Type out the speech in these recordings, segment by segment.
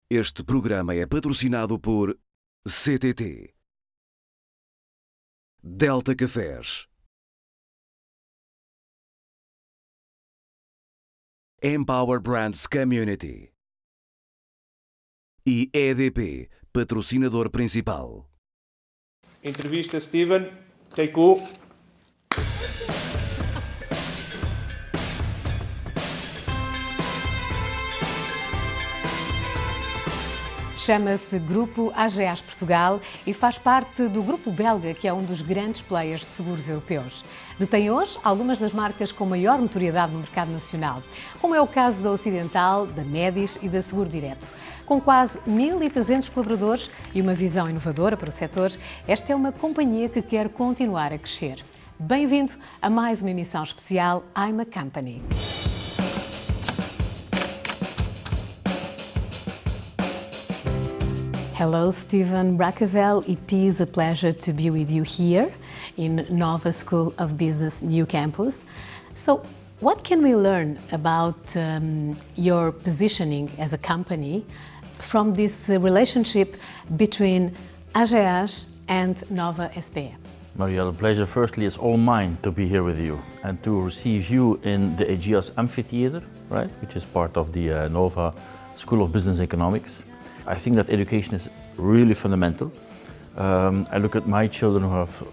Este programa é patrocinado por CTT, Delta Cafés, Empower Brands Community e EDP, patrocinador principal. Entrevista Steven, take two. Chama-se Grupo Ageas Portugal e faz parte do grupo belga, que é um dos grandes players de seguros europeus. Detém hoje algumas das marcas com maior notoriedade no mercado nacional, como é o caso da Ocidental, da Médis e da Seguro Direto. Com quase 1.300 colaboradores e uma visão inovadora para o setor, esta é uma companhia que quer continuar a crescer. Bem-vindo a mais uma emissão especial I'm a Company. Hello, Steven Braekeveldt. It is a pleasure to be with you here in Nova School of Business New Campus. So, what can we learn about your positioning as a company from this relationship between Ageas and Nova SPE? Maria, the pleasure firstly is all mine to be here with you and to receive you in the Ageas Amphitheater, right, which is part of the Nova School of Business Economics. I think that education is really fundamental. I look at my children who have,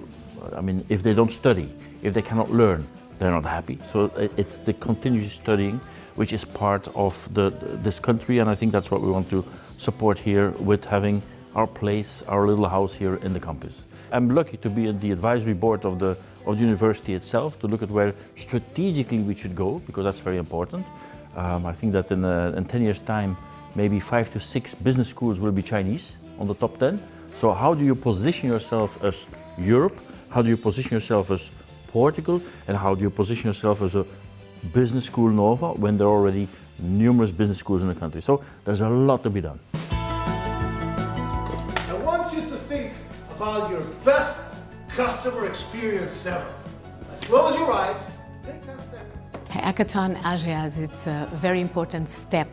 if they don't study, if they cannot learn, they're not happy. So it's the continuous studying which is part of this country, and I think that's what we want to support here with having our place, our little house here in the campus. I'm lucky to be in the advisory board of the university itself, to look at where strategically we should go, because that's very important. I think that in 10 years' time, maybe 5 to 6 business schools will be Chinese on the top 10. So how do you position yourself as Europe? How do you position yourself as Portugal? And how do you position yourself as a business school Nova when there are already numerous business schools in the country? So there's a lot to be done. I want you to think about your best customer experience ever. Close your eyes, take 10 seconds. Hackathon Ageas, it's a very important step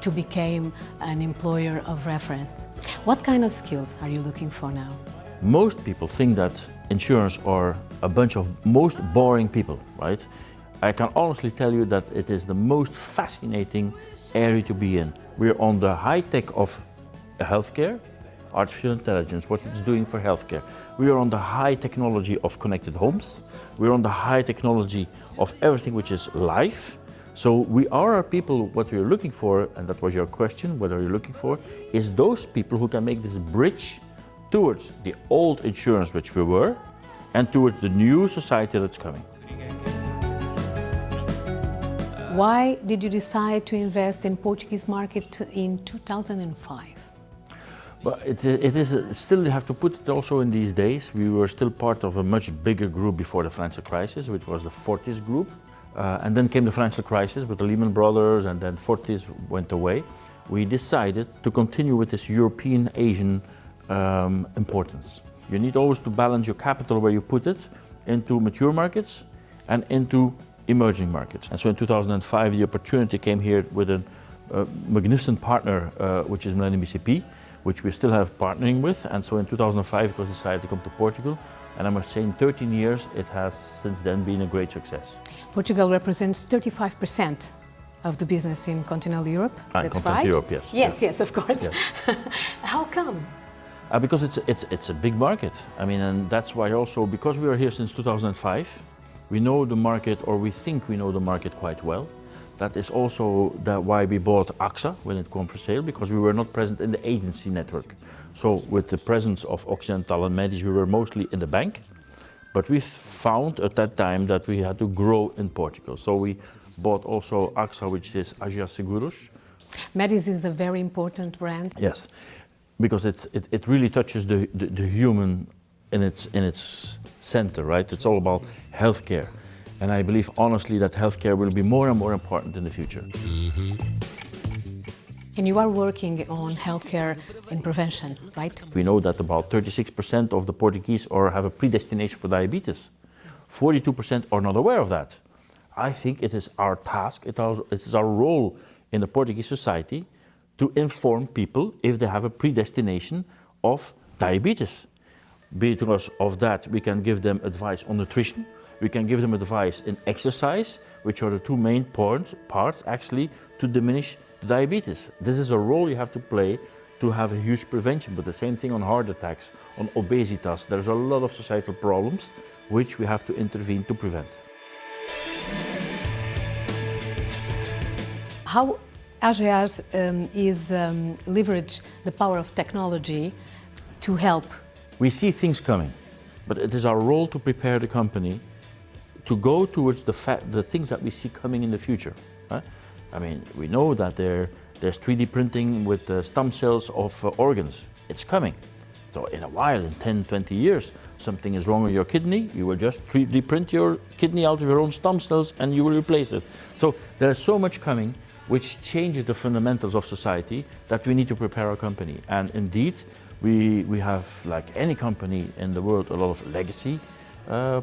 to become an employer of reference. What kind of skills are you looking for now? Most people think that insurers are a bunch of most boring people, right? I can honestly tell you that it is the most fascinating area to be in. We're on the high tech of healthcare, artificial intelligence, what it's doing for healthcare. We are on the high technology of connected homes. We're on the high technology of everything which is life. So we are people, what we're looking for, and that was your question, what are you looking for, is those people who can make this bridge towards the old insurance which we were, and towards the new society that's coming. Why did you decide to invest in Portuguese market in 2005? But it is still, you have to put it also in these days. We were still part of a much bigger group before the financial crisis, which was the Fortis group. And then came the financial crisis with the Lehman Brothers, and then Fortis went away. We decided to continue with this European Asian importance. You need always to balance your capital where you put it into mature markets and into emerging markets. And so in 2005, the opportunity came here with a magnificent partner, which is Millennium BCP, which we still have partnering with. And so in 2005, it was decided to come to Portugal. And I must say, in 13 years, it has since then been a great success. Portugal represents 35% of the business in continental Europe. That's continental right? Europe, yes. Yes, of course. Yes. How come? Because it's a big market. And that's why also, because we are here since 2005, we know the market, or we think we know the market quite well. That is also why we bought AXA when it came for sale, because we were not present in the agency network. So with the presence of Occidental and Médis, we were mostly in the bank, but we found at that time that we had to grow in Portugal. So we bought also AXA, which is Ageas Seguros. Médis is a very important brand. Yes, because it really touches the human in its center, right? It's all about healthcare. And I believe honestly that healthcare will be more and more important in the future. And you are working on healthcare and prevention, right? We know that about 36% of the Portuguese have a predestination for diabetes. 42% are not aware of that. I think it is our task, it is our role in the Portuguese society to inform people if they have a predestination of diabetes. Because of that, we can give them advice on nutrition, we can give them advice in exercise, which are the two main parts actually to diminish diabetes. This is a role you have to play to have a huge prevention, but the same thing on heart attacks, on obesitas. There's a lot of societal problems which we have to intervene to prevent. How Ageas is leverage the power of technology to help? We see things coming, but it is our role to prepare the company to go towards the things that we see coming in the future. Right? I mean, we know that there's 3D printing with stem cells of organs. It's coming. So in a while, in 10, 20 years, something is wrong with your kidney, you will just 3D print your kidney out of your own stem cells and you will replace it. So there's so much coming which changes the fundamentals of society that we need to prepare our company. And indeed, we have, like any company in the world, a lot of legacy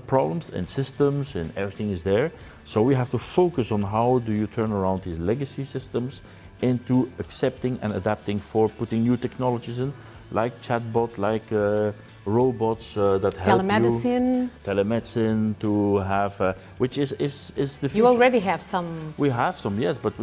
problems and systems, and everything is there. So we have to focus on how do you turn around these legacy systems into accepting and adapting for putting new technologies in, like chatbot, like robots that help Telemedicine. Telemedicine to have, which is the future. You already have some. We have some, yes, but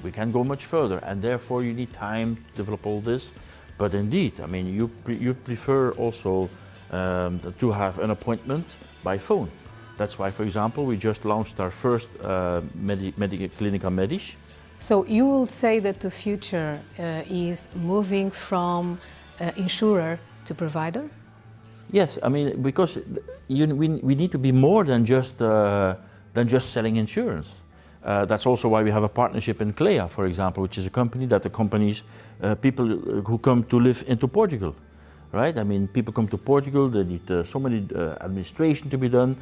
we can go much further, and therefore you need time to develop all this. But indeed, I mean, you prefer also to have an appointment by phone. That's why, for example, we just launched our first Clinica Medis. So you will say that the future is moving from insurer to provider? Yes, I mean, because we need to be more than just selling insurance. That's also why we have a partnership in Clea, for example, which is a company that accompanies people who come to live into Portugal, right? I mean, people come to Portugal, they need so many administration to be done.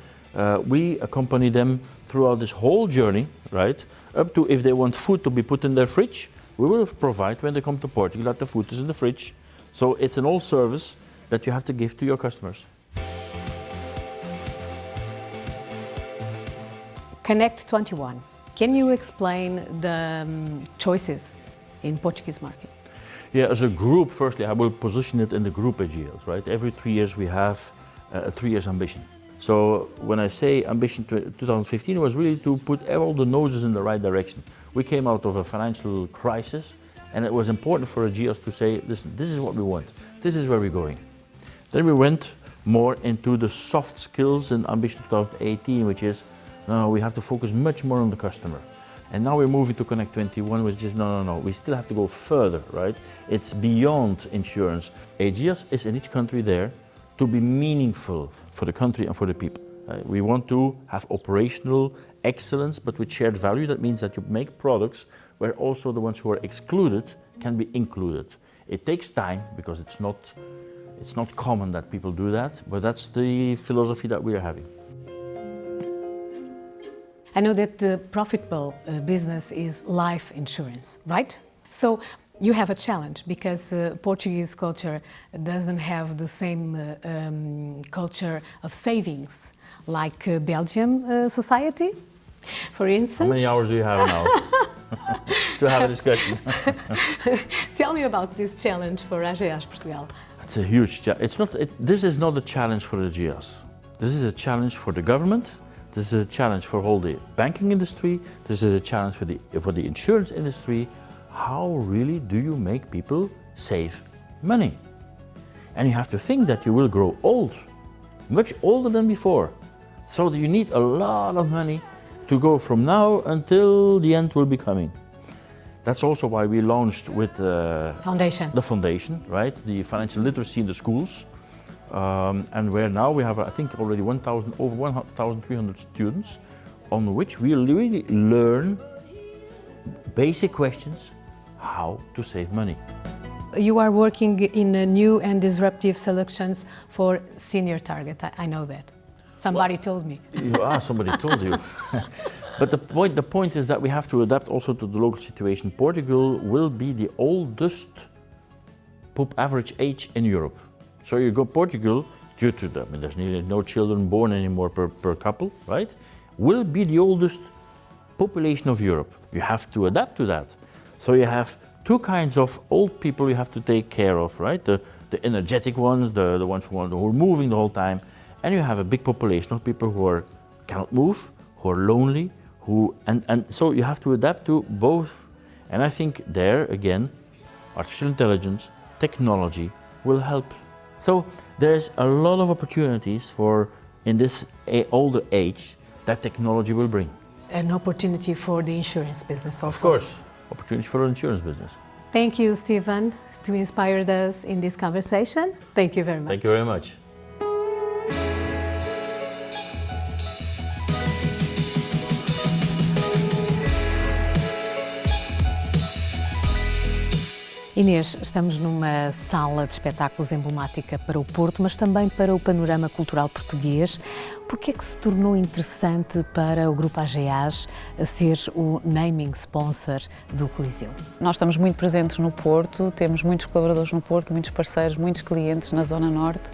We accompany them throughout this whole journey, right? Up to if they want food to be put in their fridge, we will provide when they come to Portugal that the food is in the fridge. So it's an all service that you have to give to your customers. Connect 21. Can you explain the choices in Portuguese market? Yeah, as a group, firstly, I will position it in the Grupo Ageas, right? Every 3 years we have a 3 years ambition. So when I say ambition 2015, it was really to put all the noses in the right direction. We came out of a financial crisis, and it was important for Ageas to say, listen, this is what we want. This is where we're going. Then we went more into the soft skills in ambition 2018, which is, no, we have to focus much more on the customer. And now we're moving to Connect 21, which is, no, we still have to go further, right? It's beyond insurance. Ageas is in each country there to be meaningful for the country and for the people. We want to have operational excellence, but with shared value. That means that you make products where also the ones who are excluded can be included. It takes time because it's not common that people do that, but that's the philosophy that we are having. I know that the profitable business is life insurance, right? So you have a challenge because Portuguese culture doesn't have the same culture of savings like Belgium society, for instance. How many hours do you have now to have a discussion? Tell me about this challenge for Ageas Portugal. It's a huge challenge. This is not a challenge for Ageas. This is a challenge for the government. This is a challenge for all the banking industry. This is a challenge for the insurance industry. How really do you make people save money? And you have to think that you will grow old, much older than before. So you need a lot of money to go from now until the end will be coming. That's also why we launched with the foundation, right? The financial literacy in the schools. And where now we have, I think, already over 1,300 students on which we really learn basic questions how to save money. You are working in new and disruptive solutions for senior target. I know that. Somebody told me. Somebody told you. But the point is that we have to adapt also to the local situation. Portugal will be the oldest average age in Europe. So you go Portugal, due to that, I mean, there's nearly no children born anymore per couple, right? Will be the oldest population of Europe. You have to adapt to that. So you have two kinds of old people you have to take care of, right? The energetic ones, the ones who are moving the whole time, and you have a big population of people who cannot move, who are lonely, and so you have to adapt to both. And I think there again, artificial intelligence, technology will help. So there's a lot of opportunities for, in this older age, that technology will bring. An opportunity for the insurance business also. Of course, opportunity for the insurance business. Thank you, Stephen, to inspire us in this conversation. Thank you very much. Thank you very much. Inês, estamos numa sala de espetáculos emblemática para o Porto, mas também para o panorama cultural português. Por que é que se tornou interessante para o Grupo Ageas ser o naming sponsor do Coliseu? Nós estamos muito presentes no Porto, temos muitos colaboradores no Porto, muitos parceiros, muitos clientes na Zona Norte.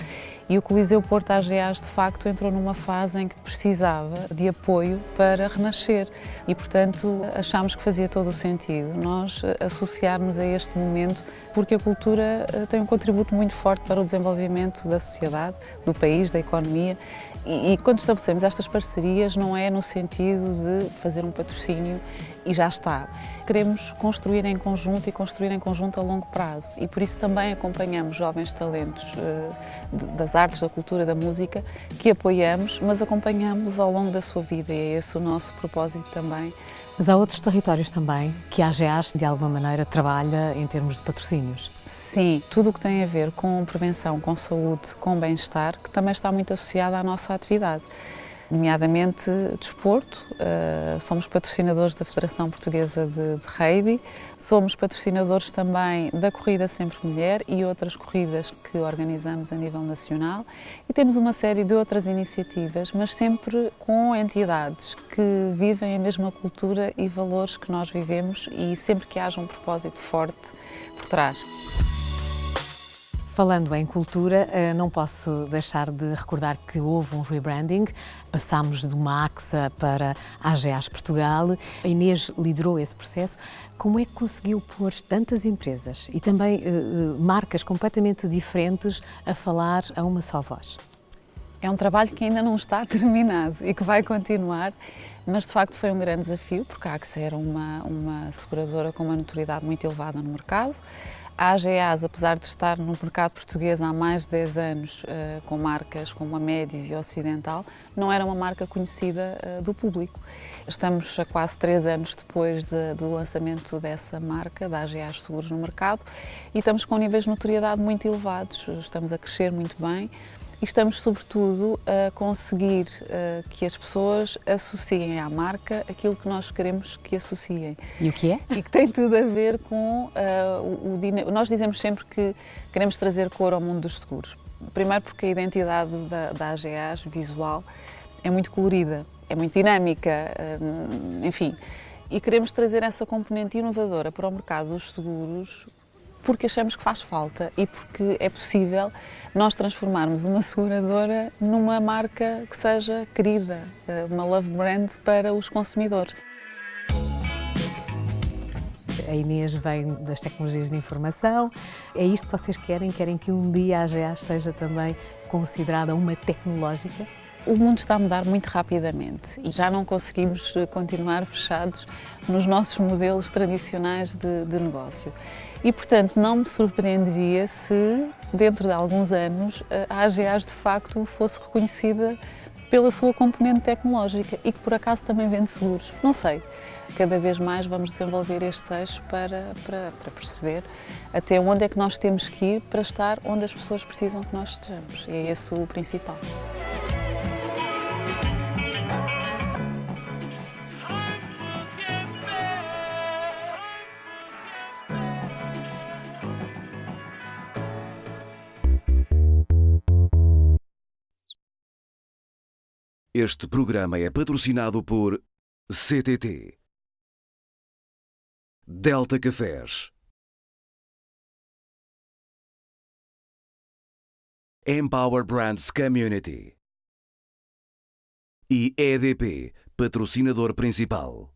E o Coliseu Porto Ageas, de facto, entrou numa fase em que precisava de apoio para renascer e, portanto, achámos que fazia todo o sentido nós associarmos a este momento, porque a cultura tem um contributo muito forte para o desenvolvimento da sociedade, do país, da economia. E quando estabelecemos estas parcerias, não é no sentido de fazer um patrocínio e já está. Queremos construir em conjunto e construir em conjunto a longo prazo e por isso também acompanhamos jovens talentos das artes, da cultura, da música, que apoiamos, mas acompanhamos ao longo da sua vida e é esse o nosso propósito também. Mas há outros territórios também que a Ageas, de alguma maneira, trabalha em termos de patrocínios. Sim, tudo o que tem a ver com prevenção, com saúde, com bem-estar, que também está muito associado à nossa atividade. Nomeadamente desporto, somos patrocinadores da Federação Portuguesa de Rugby, somos patrocinadores também da Corrida Sempre Mulher e outras corridas que organizamos a nível nacional e temos uma série de outras iniciativas, mas sempre com entidades que vivem a mesma cultura e valores que nós vivemos e sempre que haja um propósito forte por trás. Falando em cultura, não posso deixar de recordar que houve um rebranding. Passámos de uma AXA para a Ageas Portugal. A Inês liderou esse processo. Como é que conseguiu pôr tantas empresas e também marcas completamente diferentes a falar a uma só voz? É um trabalho que ainda não está terminado e que vai continuar, mas de facto foi um grande desafio, porque a AXA era uma seguradora com uma notoriedade muito elevada no mercado. A Ageas, apesar de estar no mercado português há mais de 10 anos, com marcas como a Médis e a Ocidental, não era uma marca conhecida do público. Estamos a quase 3 anos depois do lançamento dessa marca, da Ageas Seguros, no mercado, e estamos com níveis de notoriedade muito elevados, estamos a crescer muito bem. E estamos, sobretudo, a conseguir que as pessoas associem à marca aquilo que nós queremos que associem. E o que é? E que tem tudo a ver com o dinheiro. Nós dizemos sempre que queremos trazer cor ao mundo dos seguros. Primeiro porque a identidade da Ageas visual é muito colorida, é muito dinâmica, enfim. E queremos trazer essa componente inovadora para o mercado dos seguros porque achamos que faz falta e porque é possível nós transformarmos uma seguradora numa marca que seja querida, uma love brand para os consumidores. A Inês vem das tecnologias de informação. É isto que vocês querem? Querem que um dia a Ageas seja também considerada uma tecnológica? O mundo está a mudar muito rapidamente e já não conseguimos continuar fechados nos nossos modelos tradicionais de negócio. E, portanto, não me surpreenderia se, dentro de alguns anos, a Ageas de facto fosse reconhecida pela sua componente tecnológica e que, por acaso, também vende seguros. Não sei. Cada vez mais vamos desenvolver estes eixos para perceber até onde é que nós temos que ir para estar onde as pessoas precisam que nós estejamos. E é esse o principal. Este programa é patrocinado por CTT, Delta Cafés, Empower Brands Community e EDP, patrocinador principal.